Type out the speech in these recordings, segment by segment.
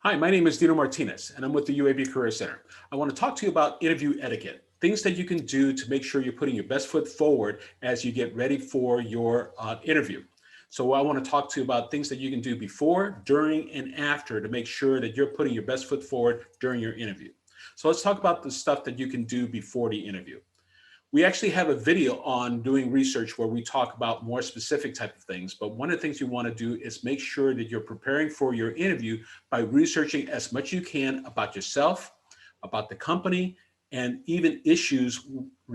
Hi, my name is Dino Martinez, and I'm with the UAB Career Center. I want to talk to you about interview etiquette, things that you can do to make sure you're putting your best foot forward as you get ready for your interview. So I want to talk to you about things that you can do before, during, and after to make sure that you're putting your best foot forward during your interview. So let's talk about the stuff that you can do before the interview. We actually have a video on doing research where we talk about more specific type of things. But one of the things you want to do is make sure that you're preparing for your interview by researching as much you can about yourself, about the company, and even issues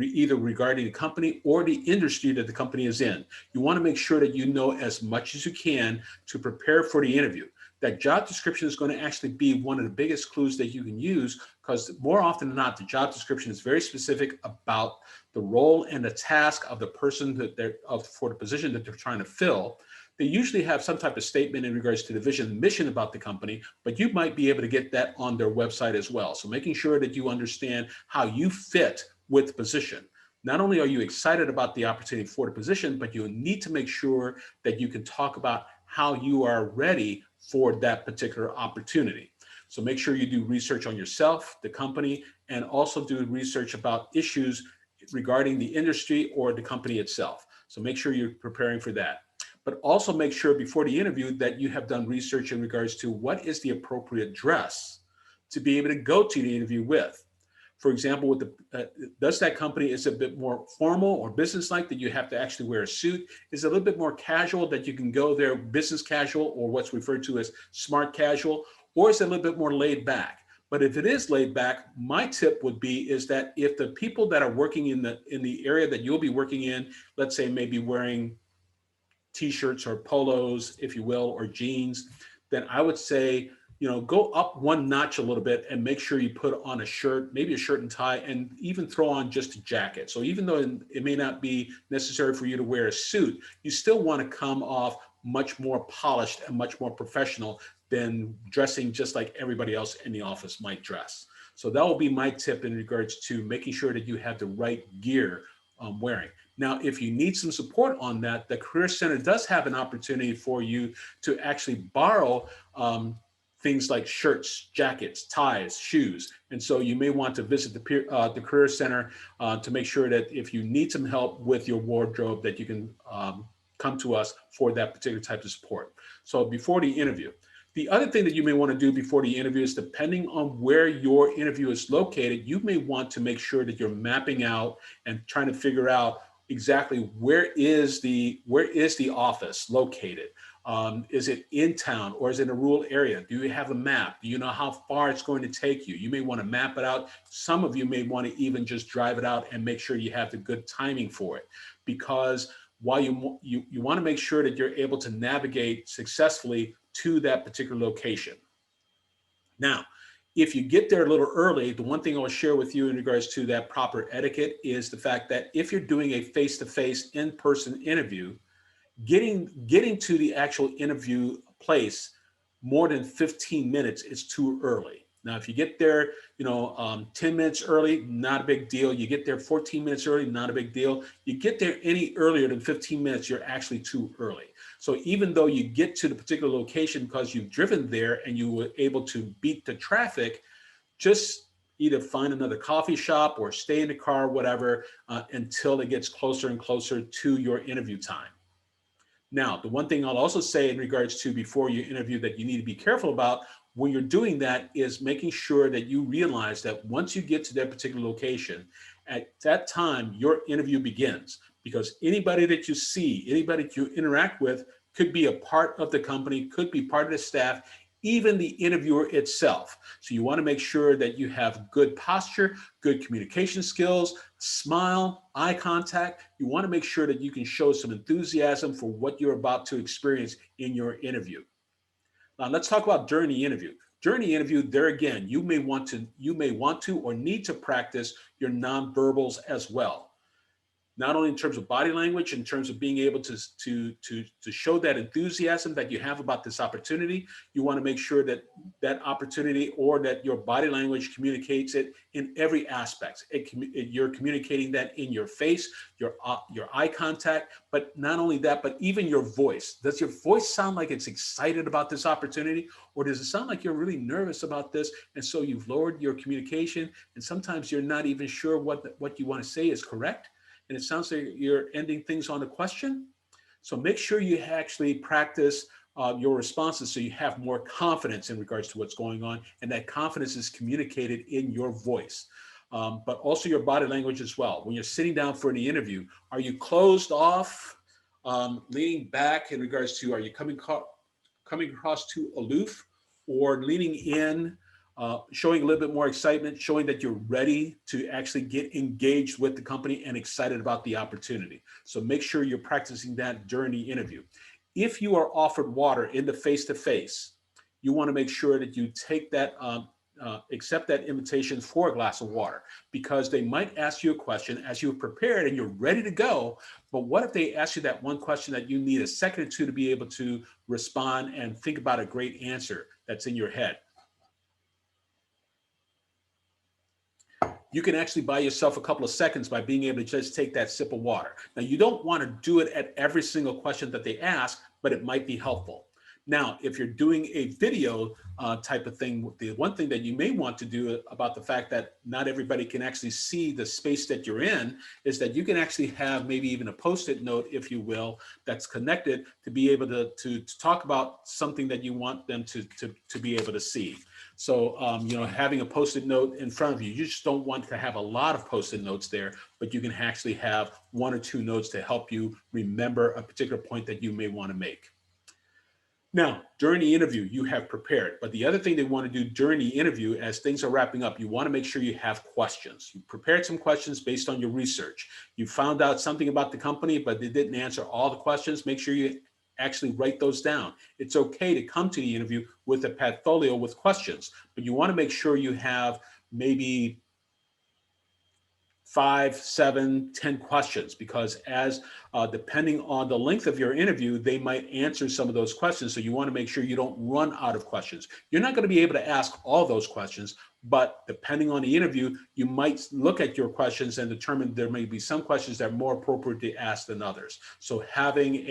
either regarding the company or the industry that the company is in. You want to make sure that you know as much as you can to prepare for the interview. That job description is going to actually be one of the biggest clues that you can use, because more often than not, the job description is very specific about the role and the task of the person that for the position that they're trying to fill. They usually have some type of statement in regards to the vision and mission about the company, but you might be able to get that on their website as well. So making sure that you understand how you fit with the position. Not only are you excited about the opportunity for the position, but you need to make sure that you can talk about how you are ready for that particular opportunity. So make sure you do research on yourself, the company, and also do research about issues regarding the industry or the company itself. So make sure you're preparing for that. But also make sure before the interview that you have done research in regards to what is the appropriate dress to be able to go to the interview with. For example, with does that company is a bit more formal or business-like that you have to actually wear a suit? Is it a little bit more casual that you can go there business casual, or what's referred to as smart casual? Or is it a little bit more laid back? But if it is laid back, my tip would be is that if the people that are working in the area that you'll be working in, let's say maybe wearing t-shirts or polos, if you will, or jeans, then I would say, go up one notch a little bit and make sure you put on a shirt, maybe a shirt and tie, and even throw on just a jacket. So even though it may not be necessary for you to wear a suit, you still want to come off much more polished and much more professional than dressing just like everybody else in the office might dress. So that will be my tip in regards to making sure that you have the right gear wearing. Now, if you need some support on that, the Career Center does have an opportunity for you to actually borrow things like shirts, jackets, ties, shoes. And so you may want to visit the Career Center to make sure that if you need some help with your wardrobe, that you can come to us for that particular type of support. So before the interview. The other thing that you may want to do before the interview is, depending on where your interview is located, you may want to make sure that you're mapping out and trying to figure out exactly where is the office located. Is it in town or is it in a rural area? Do you have a map? Do you know how far it's going to take you? You may want to map it out. Some of you may want to even just drive it out and make sure you have the good timing for it, because while you want to make sure that you're able to navigate successfully to that particular location. Now, if you get there a little early, the one thing I will share with you in regards to that proper etiquette is the fact that if you're doing a face-to-face in-person interview, getting to the actual interview place more than 15 minutes is too early. Now, if you get there, 10 minutes early, not a big deal. You get there 14 minutes early, not a big deal. You get there any earlier than 15 minutes, you're actually too early. So even though you get to the particular location because you've driven there and you were able to beat the traffic, just either find another coffee shop or stay in the car, whatever, until it gets closer and closer to your interview time. Now, the one thing I'll also say in regards to before you interview that you need to be careful about when you're doing that is making sure that you realize that once you get to that particular location, at that time, your interview begins, because anybody that you see, anybody that you interact with could be a part of the company, could be part of the staff, even the interviewer itself. So you want to make sure that you have good posture, good communication skills, smile, eye contact. You want to make sure that you can show some enthusiasm for what you're about to experience in your interview. Now let's talk about during the interview. During the interview, there again, you may want to or need to practice your nonverbals as well. not only in terms of body language, in terms of being able to show that enthusiasm that you have about this opportunity. You want to make sure that that opportunity or that your body language communicates it in every aspect. You're communicating that in your face, your eye contact, but not only that, but even your voice. Does your voice sound like it's excited about this opportunity, or does it sound like you're really nervous about this, and so you've lowered your communication, and sometimes you're not even sure what you want to say is correct, and it sounds like you're ending things on a question? So make sure you actually practice your responses so you have more confidence in regards to what's going on, and that confidence is communicated in your voice. But also your body language as well. When you're sitting down for the interview, are you closed off, leaning back in regards to, are you coming across too aloof, or leaning in, showing a little bit more excitement, showing that you're ready to actually get engaged with the company and excited about the opportunity. So make sure you're practicing that during the interview. If you are offered water in the face-to-face, you want to make sure that you take that, accept that invitation for a glass of water, because they might ask you a question as you're prepared and you're ready to go. But what if they ask you that one question that you need a second or two to be able to respond and think about a great answer that's in your head? You can actually buy yourself a couple of seconds by being able to just take that sip of water. Now, you don't want to do it at every single question that they ask, but it might be helpful. Now, if you're doing a video type of thing, the one thing that you may want to do about the fact that not everybody can actually see the space that you're in is that you can actually have maybe even a Post-it note, if you will, that's connected to be able to talk about something that you want them to be able to see. So, having a Post-it note in front of you, you just don't want to have a lot of Post-it notes there, but you can actually have one or two notes to help you remember a particular point that you may want to make. Now, during the interview, you have prepared, but the other thing they want to do during the interview, as things are wrapping up, you want to make sure you have questions. You prepared some questions based on your research. You found out something about the company, but they didn't answer all the questions. Make sure you actually write those down. It's okay to come to the interview with a portfolio with questions, but you want to make sure you have maybe 5, 7, 10 questions, because as depending on the length of your interview, they might answer some of those questions. So you want to make sure you don't run out of questions. You're not going to be able to ask all those questions, but depending on the interview, you might look at your questions and determine there may be some questions that are more appropriate to ask than others. So having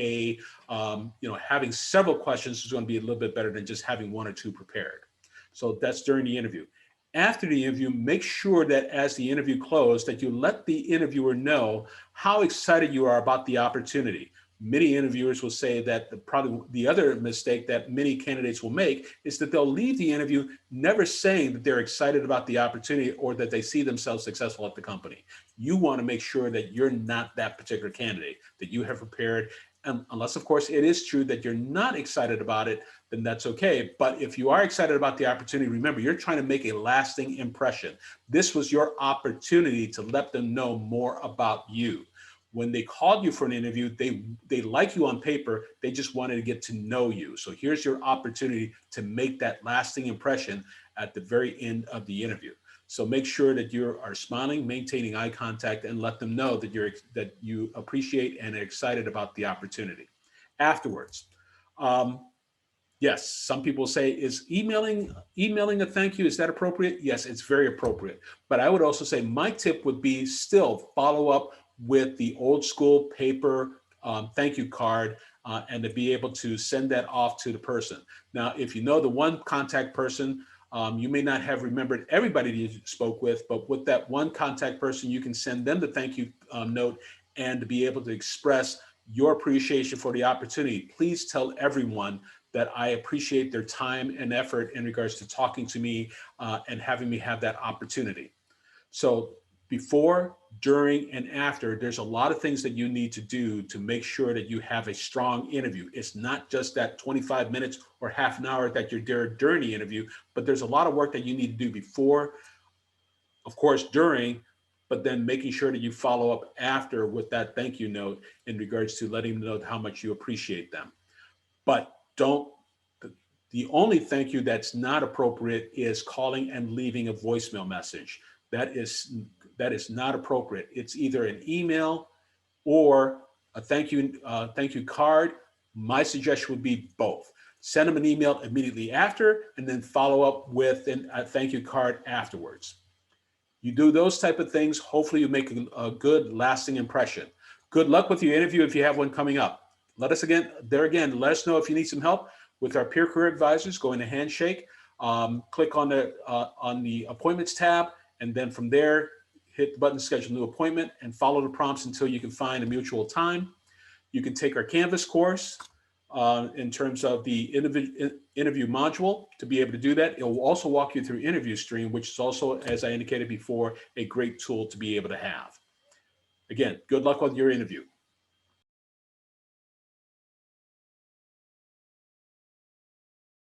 having several questions is going to be a little bit better than just having one or two prepared. So that's during the interview. After the interview, make sure that as the interview closed, that you let the interviewer know how excited you are about the opportunity. Many interviewers will say that probably the other mistake that many candidates will make is that they'll leave the interview never saying that they're excited about the opportunity or that they see themselves successful at the company. You want to make sure that you're not that particular candidate, that you have prepared. Unless, of course, it is true that you're not excited about it, then that's okay. But if you are excited about the opportunity, remember, you're trying to make a lasting impression. This was your opportunity to let them know more about you. When they called you for an interview, they like you on paper, they just wanted to get to know you. So here's your opportunity to make that lasting impression at the very end of the interview. So make sure that you are smiling, maintaining eye contact, and let them know that you appreciate and are excited about the opportunity. Afterwards, yes, some people say, is emailing a thank you, is that appropriate? Yes, it's very appropriate. But I would also say my tip would be still follow up with the old school paper thank you card, and to be able to send that off to the person. Now, if you know the one contact person, you may not have remembered everybody that you spoke with, but with that one contact person, you can send them the thank you note and to be able to express your appreciation for the opportunity. Please tell everyone that I appreciate their time and effort in regards to talking to me and having me have that opportunity. So before, during, and after, there's a lot of things that you need to do to make sure that you have a strong interview. It's not just that 25 minutes or half an hour that you're there during the interview, but there's a lot of work that you need to do before, of course, during, but then making sure that you follow up after with that thank you note in regards to letting them know how much you appreciate them. But the only thank you that's not appropriate is calling and leaving a voicemail message. That is not appropriate. It's either an email, or a thank you card, my suggestion would be both. Send them an email immediately after, and then follow up with a thank you card afterwards. You do those type of things, hopefully you make a good lasting impression. Good luck with your interview if you have one coming up. Let us let us know if you need some help with our peer career advisors. Go into Handshake, click on the appointments tab, and then from there, hit the button schedule new appointment and follow the prompts until you can find a mutual time. You can take our Canvas course in terms of the interview module to be able to do that. It will also walk you through Interview Stream, which is also, as I indicated before, a great tool to be able to have. Again, good luck with your interview.